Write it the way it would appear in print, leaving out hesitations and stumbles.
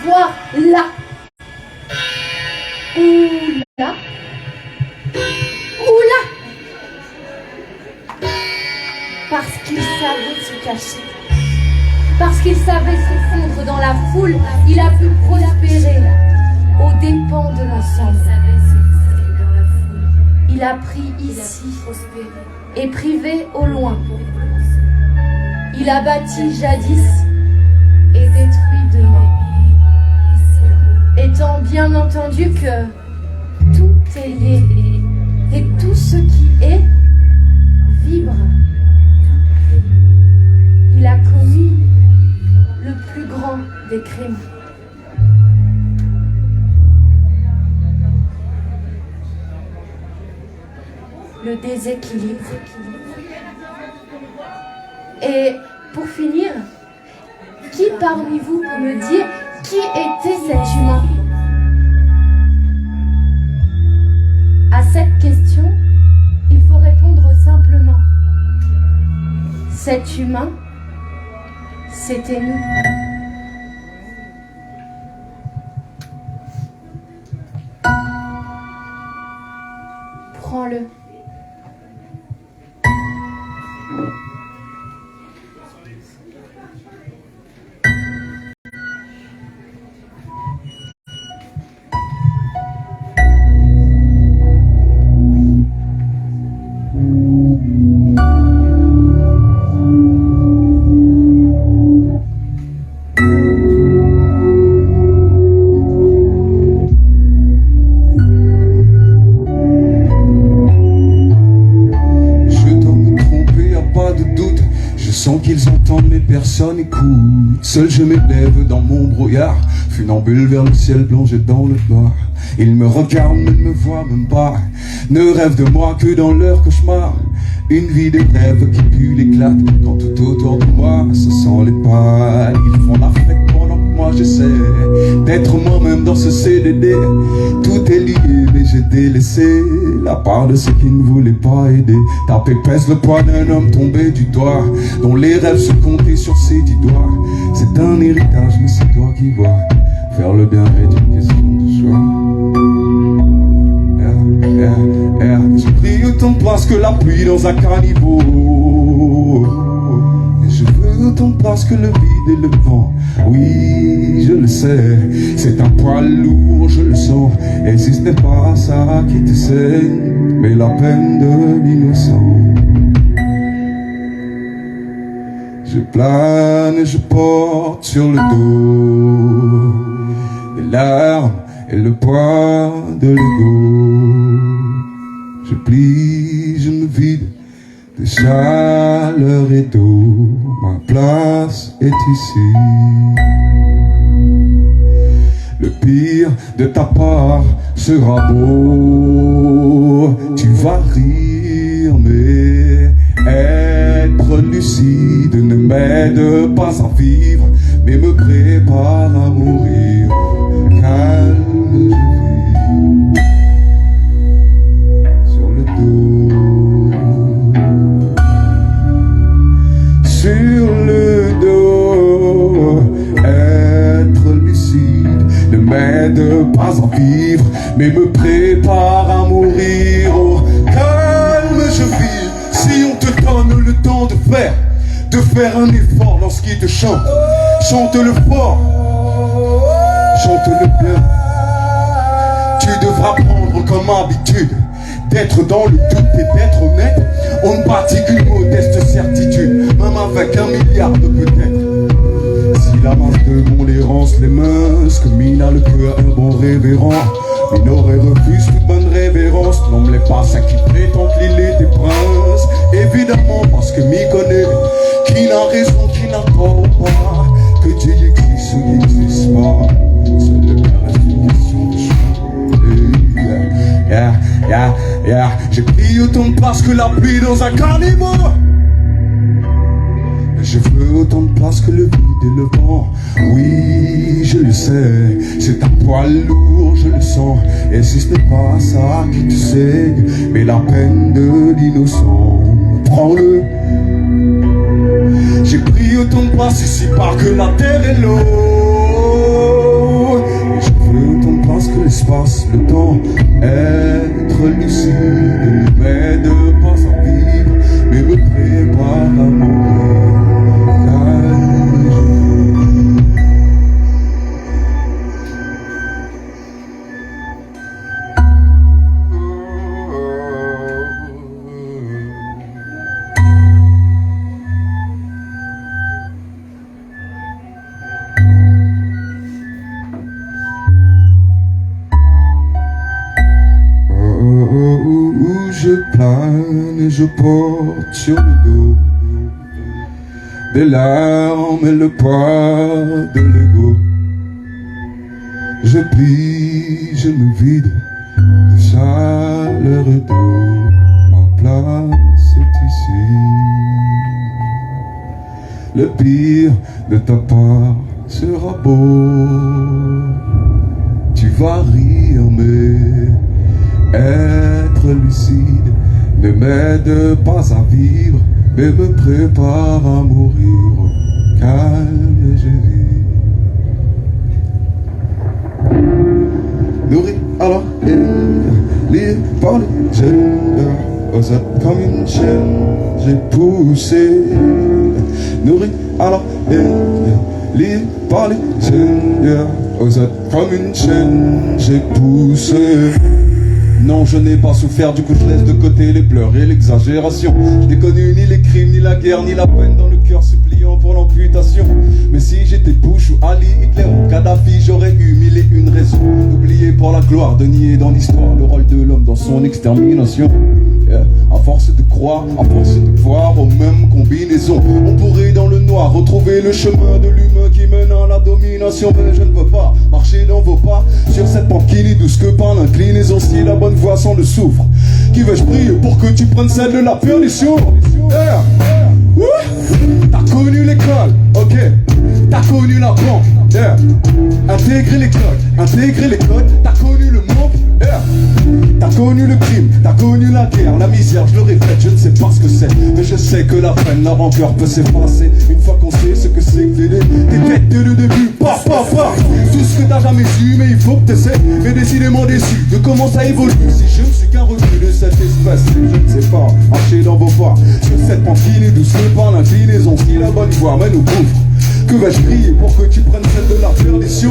voir là. Ou là. Ou là. Parce qu'il savait se cacher. Parce qu'il savait se fondre dans la foule, il a pu prospérer aux dépens de l'ensemble. Il a pris ici et privé au loin. Il a bâti jadis et détruit demain. Étant bien entendu que tout est lié et tout ce qui est vibre. Il a commis le plus grand des crimes. Le déséquilibre. Et pour finir, qui parmi vous peut me dire qui était cet humain? À cette question, il faut répondre simplement. Cet humain, c'était nous. Prends-le. Qu'ils entendent mais personne écoute. Seul je m'élève dans mon brouillard, funambule vers le ciel plongé dans le noir. Ils me regardent mais ne me voient même pas, ne rêvent de moi que dans leur cauchemar. Une vie de rêve qui pue l'éclate, quand tout autour de moi se sent les pas. Ils font la fête pendant que moi j'essaie d'être moi-même dans ce CDD. Tout est lié mais j'ai délaissé la part de ceux qui ne voulaient pas aider. Taper pèse le poids d'un homme tombé du toit, dont les rêves se comptaient sur ses 10 doigts. C'est un héritage mais c'est toi qui vois. Faire le bien est une question de choix. Je prie autant de place que la pluie dans un caniveau. Et je veux autant de place que le vide et le vent. Oui, je le sais, c'est un poids lourd, je le sens. Et si ce n'est pas ça qui te saigne, mais la peine de l'innocent. Je plane et je porte sur le dos les larmes et le poids de l'ego. Je plie, je me vide de chaleur et d'eau. Ma place est ici. Le pire de ta part sera beau. Tu vas rire, mais être lucide ne m'aide pas à vivre, mais me prépare à mourir. Calme, je vis sur le dos. Sur le dos, être lucide ne m'aide pas à vivre, mais me prépare à mourir. Oh, calme, je vis. Si on te donne le temps de faire un effort lorsqu'il te chante, chante-le fort, chante-le bien. Tu devras prendre comme habitude d'être dans le doute et d'être honnête. On ne bâtit qu'une modeste certitude, même avec 1 milliard de peut-être. Si la masse de mon l'errance les mains, que Mina le cœur un bon révérend. Minoret refuse toute bonne révérence. Non, me l'est pas ça qui prétend qu'il est des princes. Évidemment parce que m'y connaît qui n'a raison, qui n'a tort pas. Que Dieu existe ou n'existe pas. Seul le bien reste une question de choix. J'ai pris autant de place que la pluie dans un caniveau. Je veux autant de place que le vide et le vent. Oui, je le sais, c'est un poids lourd, je le sens. Et si ce n'est pas ça qui te saigne, mais la peine de l'innocent, prends-le. J'ai pris autant de place ici par que la terre et l'eau. plane et je porte sur le dos des larmes et le poids de l'ego. Je plie, je me vide de chaleur et d'eau. Ma place est ici. Le pire de ta part sera beau. Tu vas rire, mais être lucide ne m'aide pas à vivre, mais me prépare à mourir. Calme, je vis. Nourri à la haine, lié par les gènes, aux êtres comme une chaîne, j'ai poussé. Nourri à la haine, lié par les gènes, aux êtres comme une chaîne, j'ai poussé. Non, je n'ai pas souffert, du coup je laisse de côté les pleurs et l'exagération. Je n'ai connu ni les crimes, ni la guerre, ni la peine dans le cœur suppliant pour l'amputation. Mais si j'étais Bush ou Ali, Hitler ou Kadhafi, j'aurais eu mille et une raisons d'oublier pour la gloire, de nier dans l'histoire le rôle de l'homme dans son extermination. À force de croire, à force de voir aux mêmes combinaisons, on pourrait dans le noir retrouver le chemin de l'humain qui mène à la domination. Mais je ne veux pas marcher dans vos pas sur cette pente qui n'est douce que par l'inclinaison. Si la bonne voie sans le souffre, qui vais-je prier pour que tu prennes celle de la perdition? T'as connu l'école, ok. T'as connu la banque, intégrer les codes, t'as connu le manque, t'as connu le crime, t'as connu la guerre, la misère, je le répète, je ne sais pas ce que c'est, mais je sais que la peine, la rancœur peut s'effacer une fois qu'on sait ce que c'est que d'aider. T'es bête dès le début, paf, paf, paf, tout ce que t'as jamais su, mais il faut que t'essaies, mais décidément déçu de comment ça évolue. Si je ne suis qu'un refus de cette espèce, je ne sais pas, marcher dans vos pas, sur cette pente qui n'est douce que par l'inclinaison, si la bonne voie mène au gouffre. Que vais-je prier pour que tu prennes celle de la perdition?